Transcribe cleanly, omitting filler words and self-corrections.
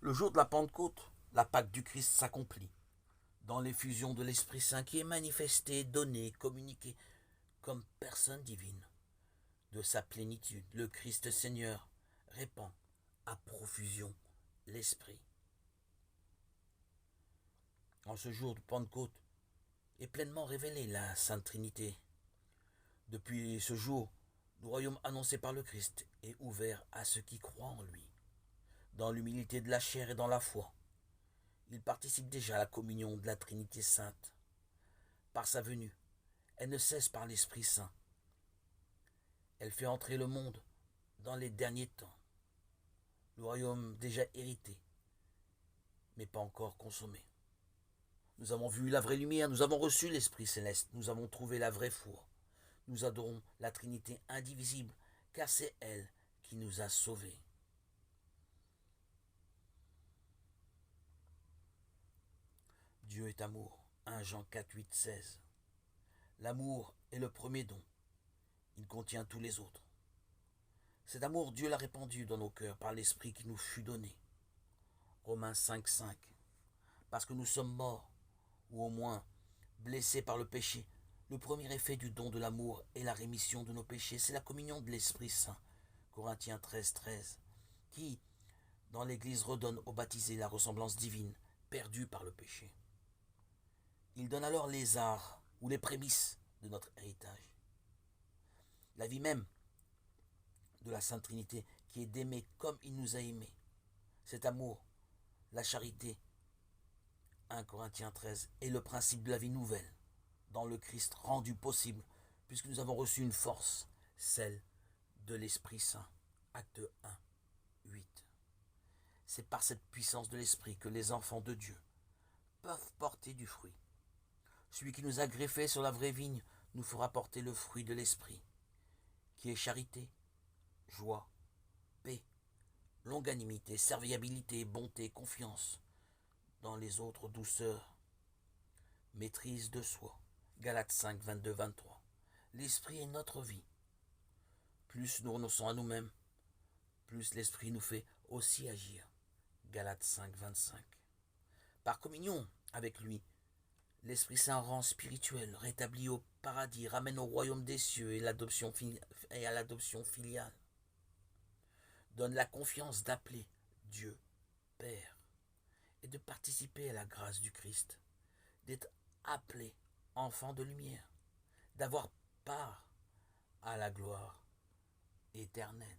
Le jour de la Pentecôte, la Pâque du Christ s'accomplit dans l'effusion de l'Esprit Saint qui est manifesté, donné, communiqué comme personne divine. De sa plénitude, le Christ Seigneur répand à profusion l'Esprit. En ce jour de Pentecôte est pleinement révélée la Sainte Trinité. Depuis ce jour, le royaume annoncé par le Christ est ouvert à ceux qui croient en lui, dans l'humilité de la chair et dans la foi. Il participe déjà à la communion de la Trinité sainte. Par sa venue, elle ne cesse par l'Esprit Saint. Elle fait entrer le monde dans les derniers temps. Le royaume déjà hérité, mais pas encore consommé. Nous avons vu la vraie lumière, nous avons reçu l'Esprit céleste, nous avons trouvé la vraie foi. Nous adorons la Trinité indivisible, car c'est elle qui nous a sauvés. Dieu est amour. 1 Jean 4, 8, 16. L'amour est le premier don. Il contient tous les autres. Cet amour, Dieu l'a répandu dans nos cœurs par l'Esprit qui nous fut donné. Romains 5, 5. Parce que nous sommes morts, ou au moins blessés par le péché, le premier effet du don de l'amour est la rémission de nos péchés. C'est la communion de l'Esprit Saint. Corinthiens 13, 13. Qui, dans l'Église, redonne aux baptisés la ressemblance divine, perdue par le péché. Il donne alors les arts ou les prémices de notre héritage. La vie même de la Sainte Trinité qui est d'aimer comme il nous a aimés. Cet amour, la charité, 1 Corinthiens 13, est le principe de la vie nouvelle dans le Christ rendu possible puisque nous avons reçu une force, celle de l'Esprit Saint. Acte 1, 8. C'est par cette puissance de l'Esprit que les enfants de Dieu peuvent porter du fruit. Celui qui nous a greffés sur la vraie vigne nous fera porter le fruit de l'Esprit, qui est charité, joie, paix, longanimité, serviabilité, bonté, confiance dans les autres, douceur, maîtrise de soi. Galates 5, 22, 23. L'Esprit est notre vie. Plus nous renonçons à nous-mêmes, plus l'Esprit nous fait aussi agir. Galates 5, 25. Par communion avec lui, l'Esprit Saint rend spirituel, rétablit au paradis, ramène au royaume des cieux et à l'adoption filiale. Donne la confiance d'appeler Dieu Père et de participer à la grâce du Christ, d'être appelé enfant de lumière, d'avoir part à la gloire éternelle.